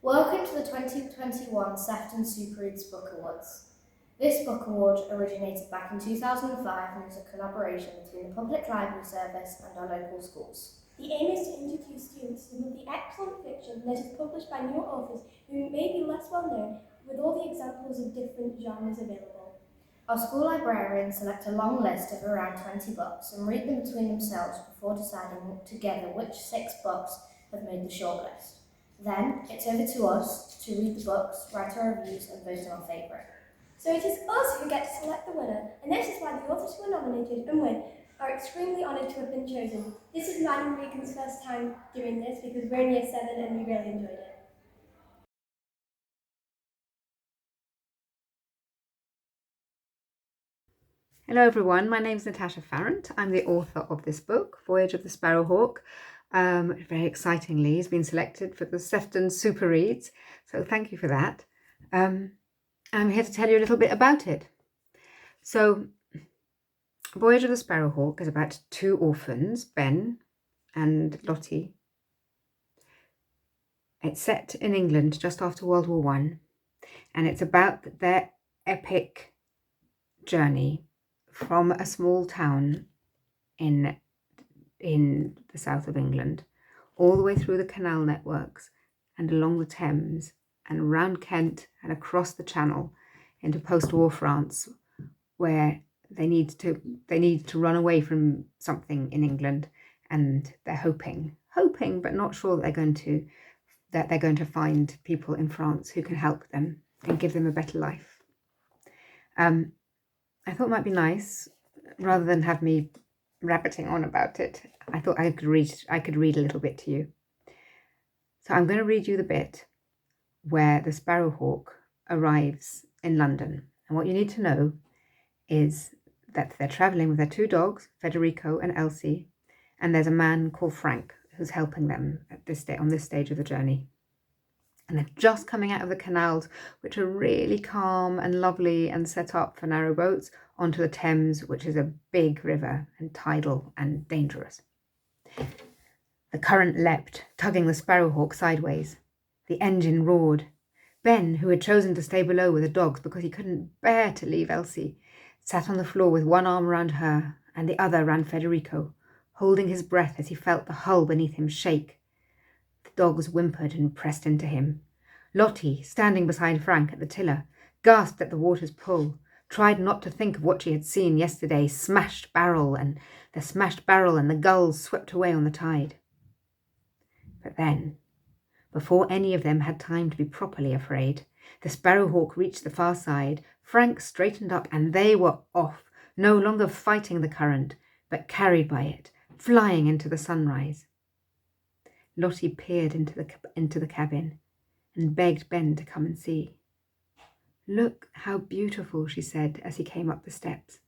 Welcome to the 2021 Sefton Super Read Book Awards. This book award originated back in 2005 and is a collaboration between the Public Library Service and our local schools. The aim is to introduce students to some of the excellent fiction that is published by newer authors who may be less well known, with all the examples of different genres available. Our school librarians select a long list of around 20 books and read them between themselves before deciding together which 6 books have made the shortlist. Then it's over to us to read the books, write our reviews and vote on our favourite. So it is us who get to select the winner, and this is why the authors who are nominated and win are extremely honoured to have been chosen. This is mine and Regan's first time doing this because we're in year 7 and we really enjoyed it. Hello everyone, my name is Natasha Farrant. I'm the author of this book, Voyage of the Sparrowhawk. Very excitingly, has been selected for the Sefton Super Reads, so thank you for that. I'm here to tell you a little bit about it. So, Voyage of the Sparrowhawk is about 2 orphans, Ben and Lottie. It's set in England just after World War I, and it's about their epic journey from a small town in the south of England, all the way through the canal networks and along the Thames and around Kent and across the Channel into post-war France, where they need to run away from something in England, and they're hoping but not sure that they're going to find people in France who can help them and give them a better life. I thought it might be nice, rather than have me rabbiting on about it, I thought I could read a little bit to you. So I'm going to read you the bit where the Sparrowhawk arrives in London. And what you need to know is that they're travelling with their 2 dogs, Federico and Elsie, and there's a man called Frank who's helping them on this stage of the journey. And they're just coming out of the canals, which are really calm and lovely and set up for narrow boats, onto the Thames, which is a big river and tidal and dangerous. The current leapt, tugging the Sparrowhawk sideways. The engine roared. Ben, who had chosen to stay below with the dogs because he couldn't bear to leave Elsie, sat on the floor with one arm round her and the other round Federico, holding his breath as he felt the hull beneath him shake. The dogs whimpered and pressed into him. Lottie, standing beside Frank at the tiller, gasped at the water's pull, tried not to think of what she had seen yesterday, the smashed barrel and the gulls swept away on the tide. But then, before any of them had time to be properly afraid, the Sparrowhawk reached the far side, Frank straightened up, and they were off, no longer fighting the current, but carried by it, flying into the sunrise. Lottie peered into the cabin and begged Ben to come and see. "Look how beautiful," she said as he came up the steps.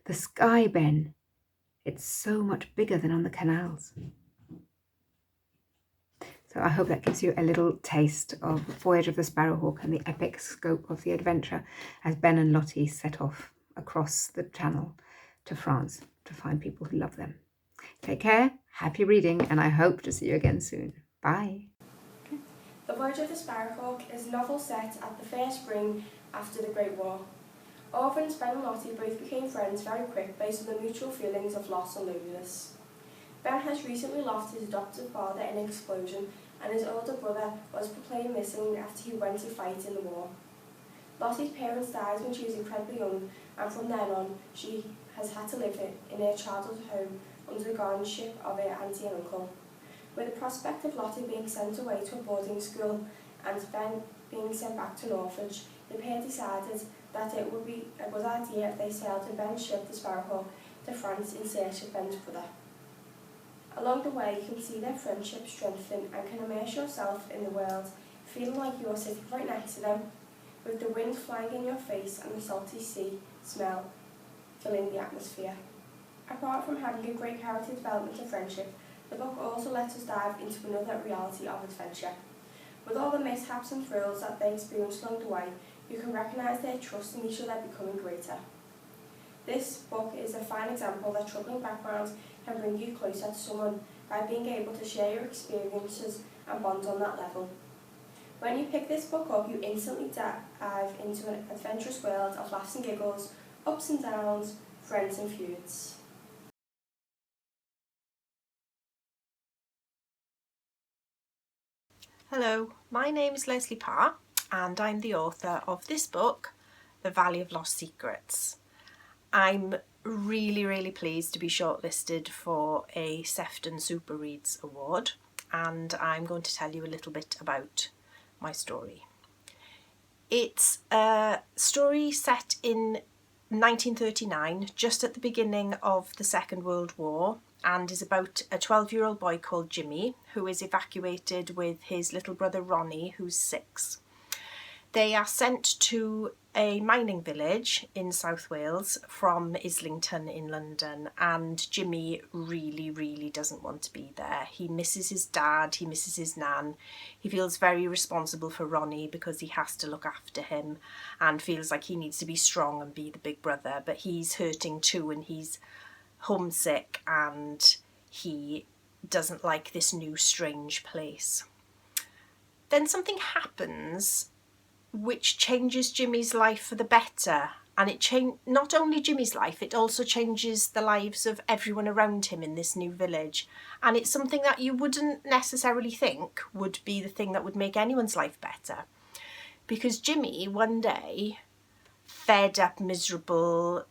"The sky, Ben. It's so much bigger than on the canals." So I hope that gives you a little taste of Voyage of the Sparrowhawk and the epic scope of the adventure as Ben and Lottie set off across the Channel to France to find people who love them. Take care, happy reading, and I hope to see you again soon. Bye. The Voyage of the Sparrowhawk is a novel set at the fair spring after the Great War. Orphans Ben and Lottie both became friends very quick based on the mutual feelings of loss and loneliness. Ben has recently lost his adoptive father in an explosion, and his older brother was proclaimed missing after he went to fight in the war. Lottie's parents died when she was incredibly young, and from then on she has had to live in her childhood home under the guardianship of her auntie and uncle. With the prospect of Lottie being sent away to a boarding school and Ben being sent back to an orphanage, the pair decided that it would be a good idea if they sailed in Ben's ship, the Sparrowhawk, to France in search of Ben's brother. Along the way, you can see their friendship strengthen and can immerse yourself in the world, feeling like you're sitting right next to them, with the wind flying in your face and the salty sea smell filling the atmosphere. Apart from having a great character development of friendship, the book also lets us dive into another reality of adventure. With all the mishaps and thrills that they experience along the way, you can recognise their trust in each other becoming greater. This book is a fine example that troubling backgrounds can bring you closer to someone by being able to share your experiences and bond on that level. When you pick this book up, you instantly dive into an adventurous world of laughs and giggles, ups and downs, friends and feuds. Hello, my name is Leslie Parr and I'm the author of this book, The Valley of Lost Secrets. I'm really pleased to be shortlisted for a Sefton Super Reads award, and I'm going to tell you a little bit about my story. It's a story set in 1939, just at the beginning of the Second World War, and is about a 12-year-old boy called Jimmy who is evacuated with his little brother Ronnie, who's 6. They are sent to a mining village in South Wales from Islington in London, and Jimmy really doesn't want to be there. He misses his dad, he misses his nan. He feels very responsible for Ronnie because he has to look after him and feels like he needs to be strong and be the big brother, but he's hurting too and he's homesick and he doesn't like this new strange place. Then something happens which changes Jimmy's life for the better, and it not only Jimmy's life, it also changes the lives of everyone around him in this new village, and it's something that you wouldn't necessarily think would be the thing that would make anyone's life better, because Jimmy one day, fed up, miserable,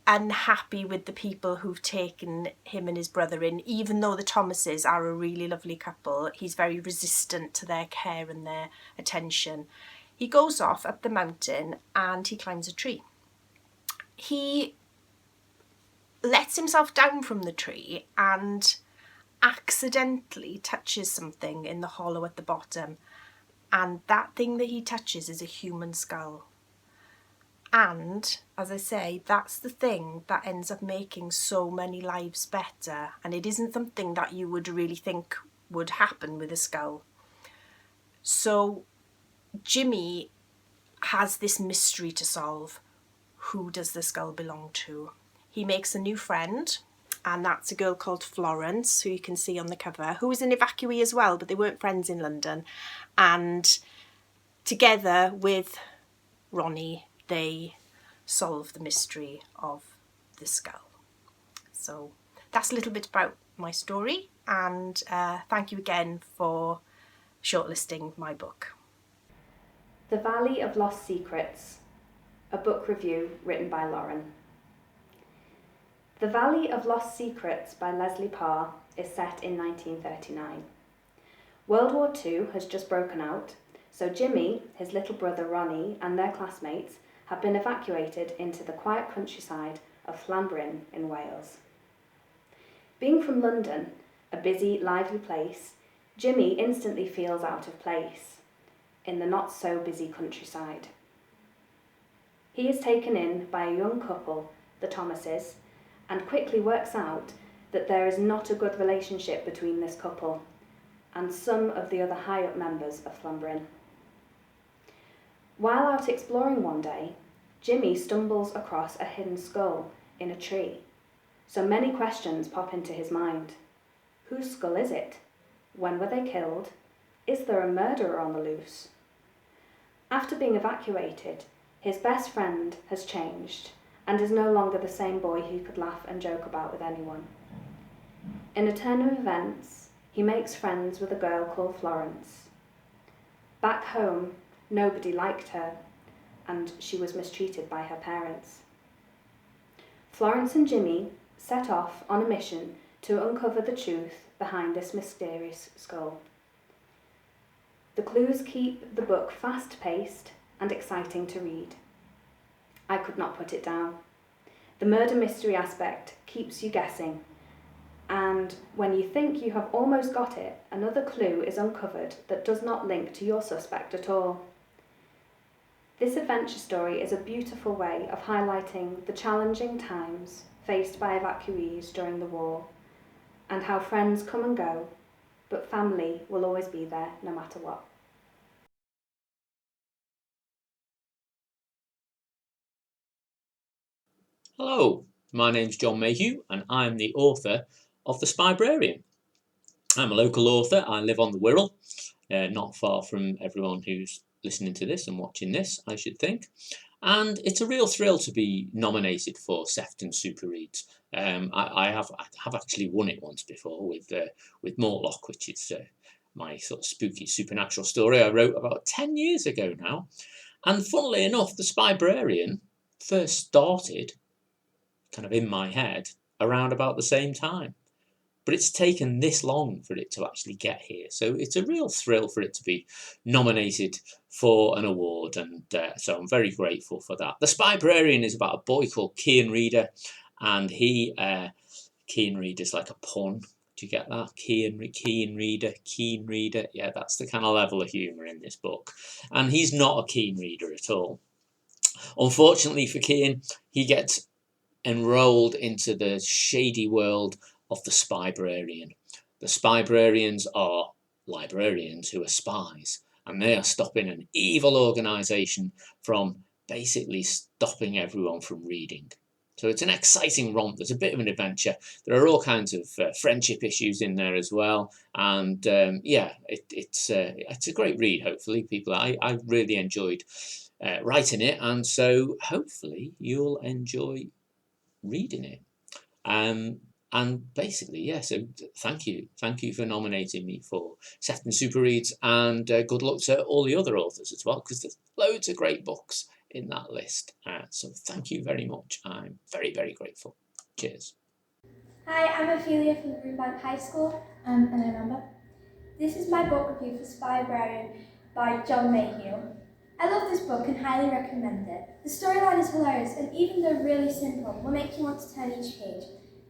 unhappy with the people who've taken him and his brother in, even though the Thomases are a really lovely couple, he's very resistant to their care and their attention. He goes off up the mountain and he climbs a tree. He lets himself down from the tree and accidentally touches something in the hollow at the bottom, and that thing that he touches is a human skull. And, as I say, that's the thing that ends up making so many lives better, and it isn't something that you would really think would happen with a skull. So Jimmy has this mystery to solve. Who does the skull belong to? He makes a new friend, and that's a girl called Florence, who you can see on the cover, who was an evacuee as well, but they weren't friends in London. And together with Ronnie, they solve the mystery of the skull. So that's a little bit about my story, and thank you again for shortlisting my book. The Valley of Lost Secrets, a book review written by Lauren. The Valley of Lost Secrets by Leslie Parr is set in 1939. World War II has just broken out, so Jimmy, his little brother Ronnie, and their classmates have been evacuated into the quiet countryside of Spybrarian in Wales. Being from London, a busy, lively place, Jimmy instantly feels out of place in the not-so-busy countryside. He is taken in by a young couple, the Thomases, and quickly works out that there is not a good relationship between this couple and some of the other high-up members of Spybrarian. While out exploring one day, Jimmy stumbles across a hidden skull in a tree, so many questions pop into his mind. Whose skull is it? When were they killed? Is there a murderer on the loose? After being evacuated, his best friend has changed and is no longer the same boy who could laugh and joke about with anyone. In a turn of events, he makes friends with a girl called Florence. Back home, nobody liked her, and she was mistreated by her parents. Florence and Jimmy set off on a mission to uncover the truth behind this mysterious skull. The clues keep the book fast-paced and exciting to read. I could not put it down. The murder mystery aspect keeps you guessing, and when you think you have almost got it, another clue is uncovered that does not link to your suspect at all. This adventure story is a beautiful way of highlighting the challenging times faced by evacuees during the war, and how friends come and go, but family will always be there no matter what. Hello, my name's John Mayhew and I'm the author of the Spybrarian. I'm a local author, I live on the Wirral, not far from everyone who's listening to this and watching this, I should think. And it's a real thrill to be nominated for Sefton Super Reads. I have actually won it once before with Mortlock, which is my sort of spooky supernatural story I wrote about 10 years ago now. And funnily enough, the Spybrarian first started kind of in my head around about the same time. But it's taken this long for it to actually get here. So it's a real thrill for it to be nominated for an award. And so I'm very grateful for that. The Spybrarian is about a boy called Keen Reader. And Keen Reader's like a pun. Do you get that? Keen Reader. Yeah, that's the kind of level of humour in this book. And he's not a keen reader at all. Unfortunately for Keen, he gets enrolled into the shady world of the Spybrarian. The Spybrarians are librarians who are spies, and they are stopping an evil organisation from basically stopping everyone from reading. So it's an exciting romp. There's a bit of an adventure. There are all kinds of friendship issues in there as well. And it's a great read, hopefully. I really enjoyed writing it. And so hopefully you'll enjoy reading it. And basically, yeah, so thank you for nominating me for Sefton Super Reads, and good luck to all the other authors as well, because there's loads of great books in that list. So thank you very much. I'm very, very grateful. Cheers. Hi, I'm Ophelia from Greenbank High School, and I remember. This is my book review for Spybrarian by John Mayhew. I love this book and highly recommend it. The storyline is hilarious, and even though really simple, will make you want to turn each page.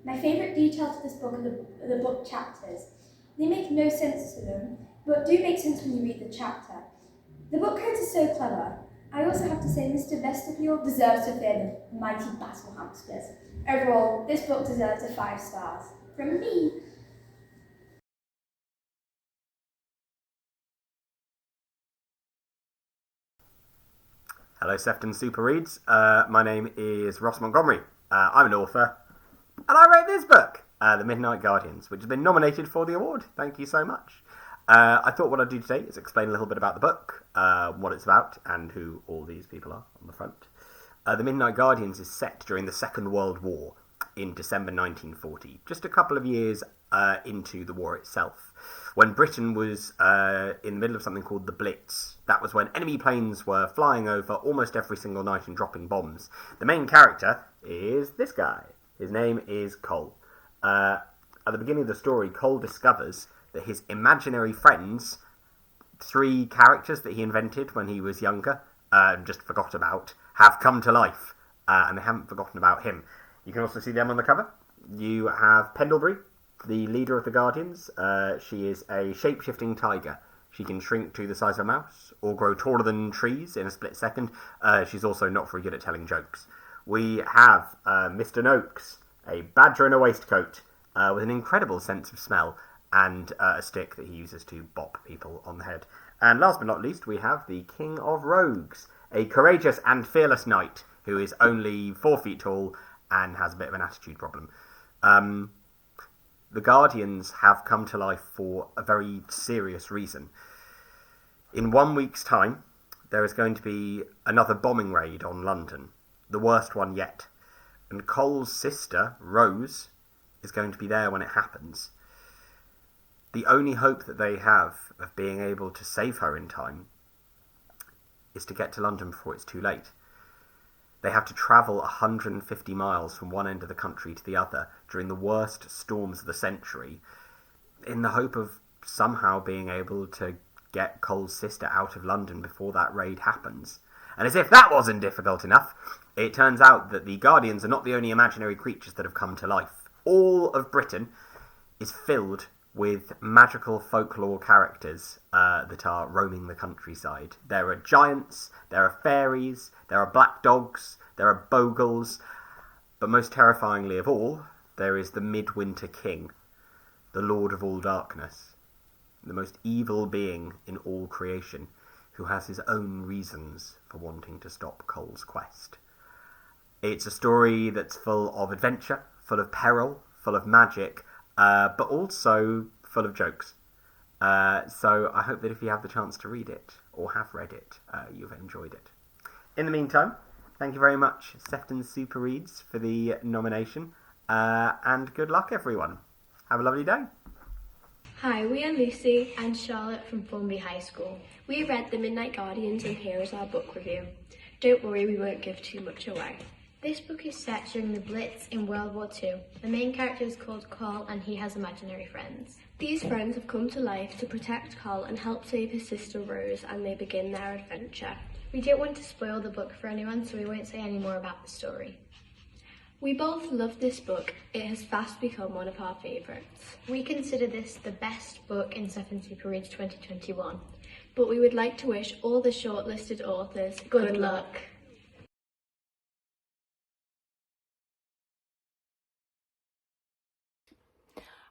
My favourite detail to this book are the book chapters. They make no sense to them, but do make sense when you read the chapter. The book codes are so clever. I also have to say Mr. Vestibule deserves to fear the mighty battle hamsters. Overall, this book deserves a 5 stars. From me. Hello, Sefton Super Reads. My name is Ross Montgomery. I'm an author, and I wrote this book, The Midnight Guardians, which has been nominated for the award. Thank you so much. I thought what I'd do today is explain a little bit about the book, what it's about, and who all these people are on the front. The Midnight Guardians is set during the Second World War in December 1940, just a couple of years into the war itself, when Britain was in the middle of something called the Blitz. That was when enemy planes were flying over almost every single night and dropping bombs. The main character is this guy. His name is Cole. At the beginning of the story, Cole discovers that his imaginary friends, 3 characters that he invented when he was younger, just forgot about, have come to life, and they haven't forgotten about him. You can also see them on the cover. You have Pendlebury, the leader of the Guardians. She is a shape-shifting tiger. She can shrink to the size of a mouse, or grow taller than trees in a split second. She's also not very good at telling jokes. We have Mr. Noakes, a badger in a waistcoat, with an incredible sense of smell, and a stick that he uses to bop people on the head. And last but not least, we have the King of Rogues, a courageous and fearless knight who is only 4 feet tall and has a bit of an attitude problem. The Guardians have come to life for a very serious reason. In 1 week's time, there is going to be another bombing raid on London, the worst one yet. And Cole's sister, Rose, is going to be there when it happens. The only hope that they have of being able to save her in time is to get to London before it's too late. They have to travel 150 miles from one end of the country to the other during the worst storms of the century in the hope of somehow being able to get Cole's sister out of London before that raid happens. And as if that wasn't difficult enough, it turns out that the Guardians are not the only imaginary creatures that have come to life. All of Britain is filled with magical folklore characters that are roaming the countryside. There are giants, there are fairies, there are black dogs, there are bogles, but most terrifyingly of all, there is the Midwinter King, the Lord of all darkness, the most evil being in all creation, who has his own reasons for wanting to stop Cole's quest. It's a story that's full of adventure, full of peril, full of magic, but also full of jokes. So I hope that if you have the chance to read it, or have read it, you've enjoyed it. In the meantime, thank you very much, Sefton Super Reads, for the nomination, and good luck, everyone. Have a lovely day. Hi, we are Lucy and Charlotte from Formby High School. We read The Midnight Guardians and here is our book review. Don't worry, we won't give too much away. This book is set during the Blitz in World War II. The main character is called Carl and he has imaginary friends. These friends have come to life to protect Carl and help save his sister Rose, and they begin their adventure. We don't want to spoil the book for anyone, so we won't say any more about the story. We both love this book. It has fast become one of our favourites. We consider this the best book in Sefton Super Reads 2021, but we would like to wish all the shortlisted authors good luck.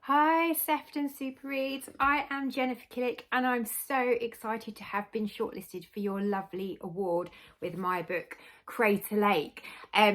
Hi Sefton Super Reads, I am Jennifer Killick and I'm so excited to have been shortlisted for your lovely award with my book Crater Lake.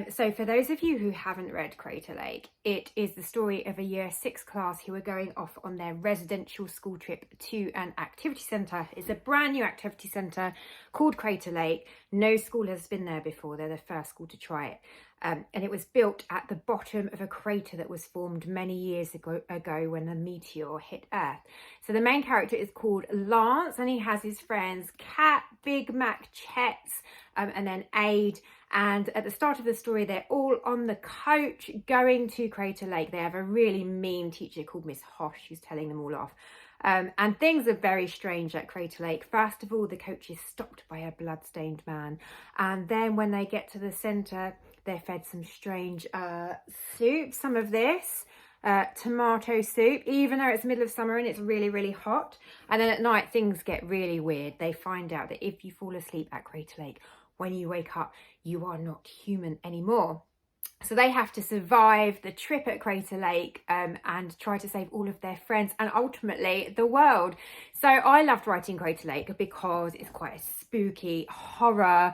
So for those of you who haven't read Crater Lake, it is the story of a year 6 class who are going off on their residential school trip to an activity centre. It's a brand new activity centre called Crater Lake. No school has been there before, they're the first school to try it. And it was built at the bottom of a crater that was formed many years ago when a meteor hit Earth. So the main character is called Lance and he has his friends Cat, Big Mac, Chet's, and then Aid. And at the start of the story, they're all on the coach going to Crater Lake. They have a really mean teacher called Miss Hosh who's telling them all off. And things are very strange at Crater Lake. First of all, the coach is stopped by a blood-stained man. And then when they get to the centre, they're fed some strange soup, some of this. Tomato soup, even though it's the middle of summer and it's really, really hot. And then at night, things get really weird. They find out that if you fall asleep at Crater Lake, when you wake up, you are not human anymore. So they have to survive the trip at Crater Lake and try to save all of their friends and ultimately the world. So I loved writing Crater Lake because it's quite a spooky horror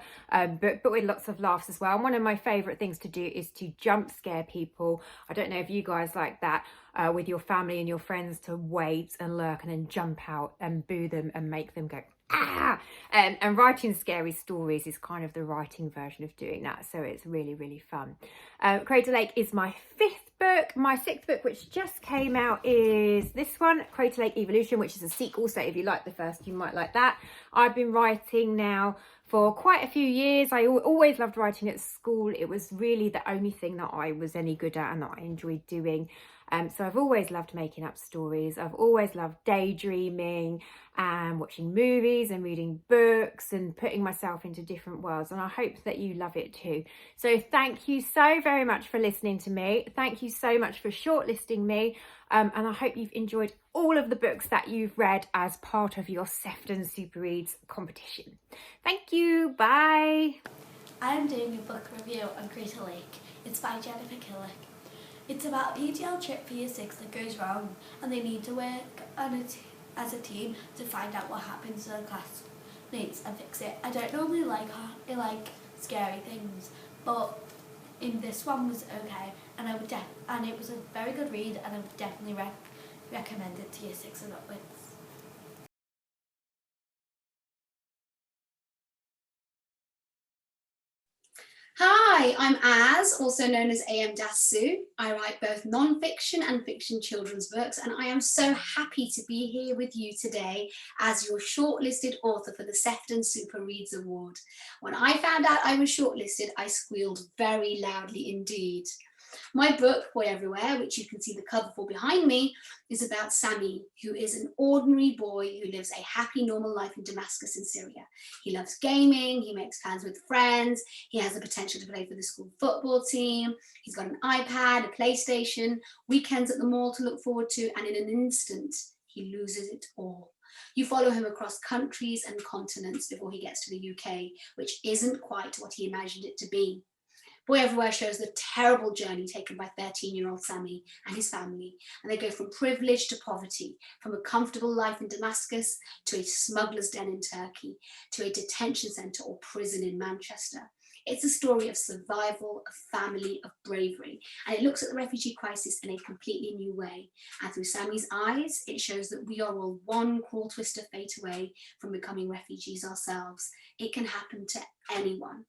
book, but with lots of laughs as well. And one of my favourite things to do is to jump scare people. I don't know if you guys like that with your family and your friends, to wait and lurk and then jump out and boo them and make them go ah, and writing scary stories is kind of the writing version of doing that, so it's really, really fun. Crater Lake is my 5th book. My 6th book, which just came out, is this one, Crater Lake Evolution, which is a sequel, so if you like the first, you might like that. I've been writing now for quite a few years. I always loved writing at school. It was really the only thing that I was any good at and that I enjoyed doing. So I've always loved making up stories. I've always loved daydreaming and watching movies and reading books and putting myself into different worlds. And I hope that you love it too. So thank you so very much for listening to me. Thank you so much for shortlisting me. And I hope you've enjoyed all of the books that you've read as part of your Sefton Super Reads competition. Thank you. Bye. I am doing a book review on Crater Lake. It's by Jennifer Killick. It's about a PTL trip for Year 6 that goes wrong and they need to work on as a team to find out what happens to their classmates and fix it. I don't normally like scary things, but in this one was okay, and and it was a very good read, and I would definitely recommend it to Year 6 and upwards. Hi, I'm Az, also known as AM Sue. I write both non-fiction and fiction children's books, and I am so happy to be here with you today as your shortlisted author for the Sefton Super Reads Award. When I found out I was shortlisted, I squealed very loudly indeed. My book, Boy Everywhere, which you can see the cover for behind me, is about Sammy, who is an ordinary boy who lives a happy, normal life in Damascus in Syria. He loves gaming, he makes plans with friends, he has the potential to play for the school football team, he's got an iPad, a PlayStation, weekends at the mall to look forward to, and in an instant, he loses it all. You follow him across countries and continents before he gets to the UK, which isn't quite what he imagined it to be. Boy Everywhere shows the terrible journey taken by 13-year-old Sammy and his family, and they go from privilege to poverty, from a comfortable life in Damascus to a smuggler's den in Turkey, to a detention centre or prison in Manchester. It's a story of survival, of family, of bravery, and it looks at the refugee crisis in a completely new way. And through Sammy's eyes, it shows that we are all one cruel twist of fate away from becoming refugees ourselves. It can happen to anyone.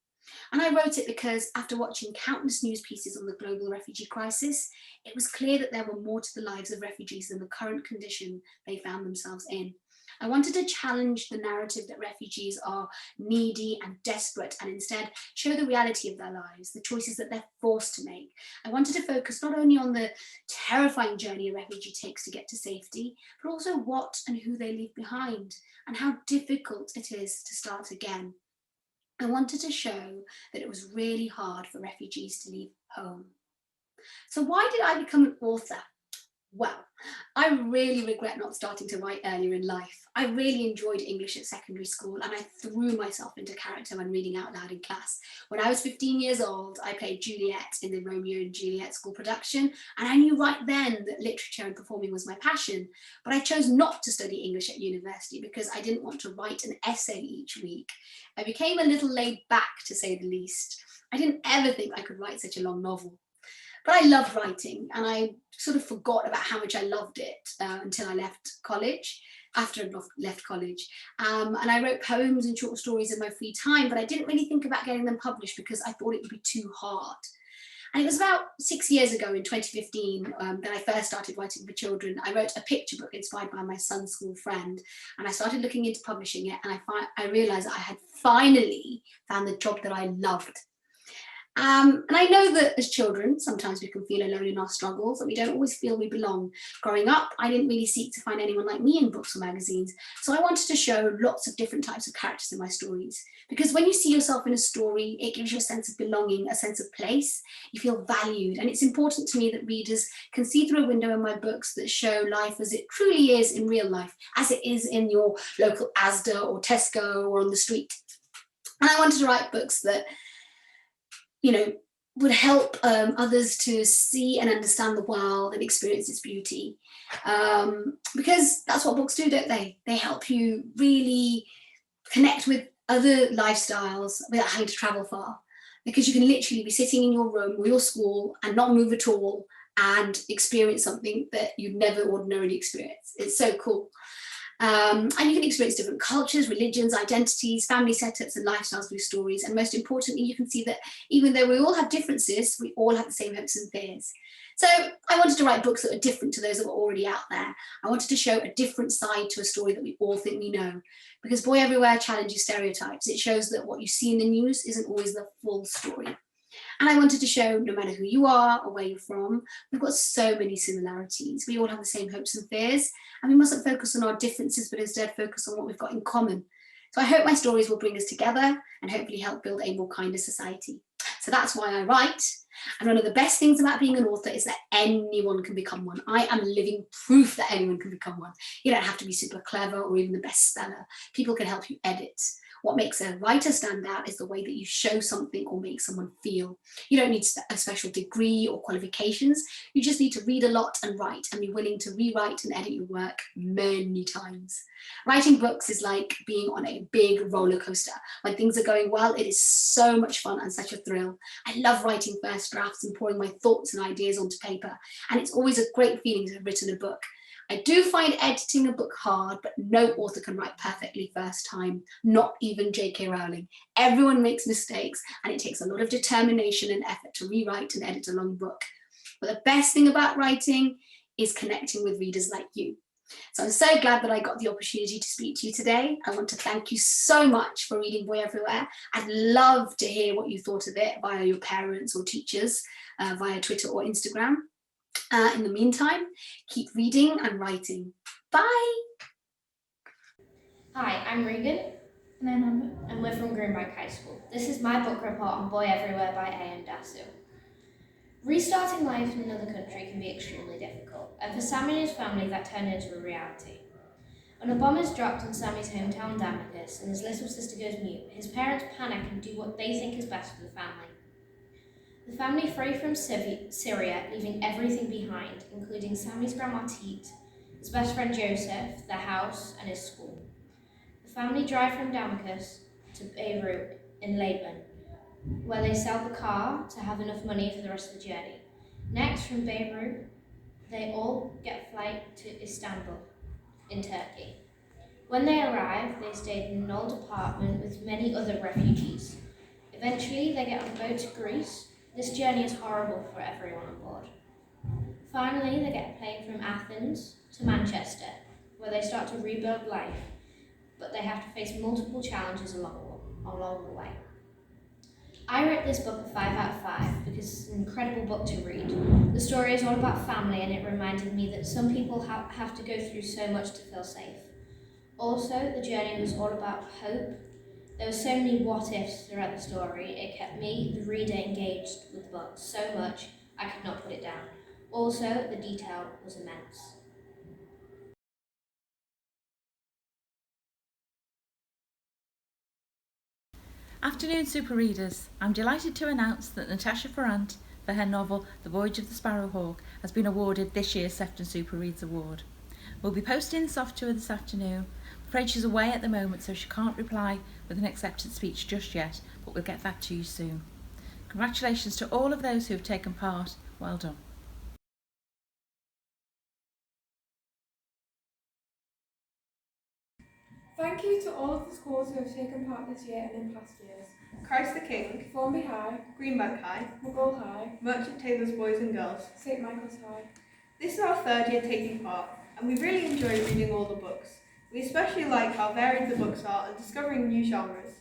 And I wrote it because after watching countless news pieces on the global refugee crisis, it was clear that there were more to the lives of refugees than the current condition they found themselves in. I wanted to challenge the narrative that refugees are needy and desperate and instead show the reality of their lives, the choices that they're forced to make. I wanted to focus not only on the terrifying journey a refugee takes to get to safety, but also what and who they leave behind and how difficult it is to start again. I wanted to show that it was really hard for refugees to leave home. So why did I become an author? Well, I really regret not starting to write earlier in life. I really enjoyed English at secondary school and I threw myself into character when reading out loud in class. When I was 15 years old, I played Juliet in the Romeo and Juliet school production, and I knew right then that literature and performing was my passion. But I chose not to study English at university because I didn't want to write an essay each week. I became a little laid back, to say the least. I didn't ever think I could write such a long novel. But I loved writing, and I sort of forgot about how much I loved it until I left college, after I left college. And I wrote poems and short stories in my free time, but I didn't really think about getting them published because I thought it would be too hard. And it was about 6 years ago in 2015 that I first started writing for children. I wrote a picture book inspired by my son's school friend, and I started looking into publishing it, and I realized that I had finally found the job that I loved. And I know that as children, sometimes we can feel alone in our struggles, that we don't always feel we belong. Growing up, I didn't really seek to find anyone like me in books or magazines, so I wanted to show lots of different types of characters in my stories. Because when you see yourself in a story, it gives you a sense of belonging, a sense of place. You feel valued, and it's important to me that readers can see through a window in my books that show life as it truly is in real life, as it is in your local Asda or Tesco or on the street. And I wanted to write books that would help others to see and understand the world and experience its beauty. Because that's what books do, don't they? They help you really connect with other lifestyles without having to travel far. Because you can literally be sitting in your room or your school and not move at all and experience something that you'd never ordinarily experience. It's so cool. And you can experience different cultures, religions, identities, family setups and lifestyles through stories. And most importantly, you can see that even though we all have differences, we all have the same hopes and fears. So I wanted to write books that were different to those that were already out there. I wanted to show a different side to a story that we all think we know. Because Boy Everywhere challenges stereotypes. It shows that what you see in the news isn't always the full story. And I wanted to show no matter who you are or where you're from, we've got so many similarities. We all have the same hopes and fears, and we mustn't focus on our differences, but instead focus on what we've got in common. So I hope my stories will bring us together and hopefully help build a more kinder society. So that's why I write. And one of the best things about being an author is that anyone can become one. I am living proof that anyone can become one. You don't have to be super clever or even the best speller. People can help you edit. What makes a writer stand out is the way that you show something or make someone feel. You don't need a special degree or qualifications. You just need to read a lot and write and be willing to rewrite and edit your work many times. Writing books is like being on a big roller coaster. When things are going well, it is so much fun and such a thrill. I love writing first drafts and pouring my thoughts and ideas onto paper. And it's always a great feeling to have written a book. I do find editing a book hard, but no author can write perfectly first time, not even J.K. Rowling. Everyone makes mistakes, and it takes a lot of determination and effort to rewrite and edit a long book. But the best thing about writing is connecting with readers like you. So I'm so glad that I got the opportunity to speak to you today. I want to thank you so much for reading Boy Everywhere. I'd love to hear what you thought of it via your parents or teachers, via Twitter or Instagram. In the meantime, keep reading and writing. Bye! Hi, I'm Regan. And I'm Amber. And we're from Greenbank High School. This is my book report on Boy Everywhere by A.M. Dasu. Restarting life in another country can be extremely difficult, and for Sam and his family that turned into a reality. When a bomb is dropped on Sammy's hometown Damascus and his little sister goes mute, his parents panic and do what they think is best for the family. The family flee from Syria, leaving everything behind, including Sammy's grandma Teet, his best friend Joseph, their house, and his school. The family drive from Damascus to Beirut in Lebanon, where they sell the car to have enough money for the rest of the journey. Next, from Beirut, they all get a flight to Istanbul in Turkey. When they arrive, they stayed in an old apartment with many other refugees. Eventually, they get on a boat to Greece. This journey is horrible for everyone on board. Finally, they get a plane from Athens to Manchester, where they start to rebuild life, but they have to face multiple challenges along the way. I rate this book a 5 out of 5 because it's an incredible book to read. The story is all about family, and it reminded me that some people have to go through so much to feel safe. Also, the journey was all about hope. There were so many what-ifs throughout the story. It kept me, the reader, engaged with the book so much I could not put it down. Also, the detail was immense. Afternoon Super Readers, I'm delighted to announce that Natasha Ferrant, for her novel The Voyage of the Sparrowhawk, has been awarded this year's Sefton Super Reads Award. We'll be posting the soft tour this afternoon. I'm afraid she's away at the moment, so she can't reply with an acceptance speech just yet, but we'll get that to you soon. Congratulations to all of those who have taken part. Well done. Thank you to all of the schools who have taken part this year and in past years. Christ the King, Formby High, Greenbank High, Mughal High, Merchant Taylor's Boys and Girls. St Michael's High. This is our third year taking part, and we really enjoy reading all the books. We especially like how varied the books are and discovering new genres.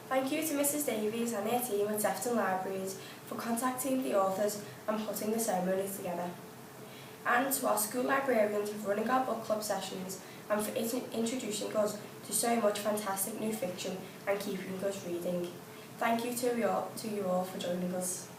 Thank you to Mrs Davies and her team at Sefton Libraries for contacting the authors and putting the ceremony together. And to our school librarians for running our book club sessions and for introducing us to so much fantastic new fiction and keeping us reading. Thank you to you all for joining us.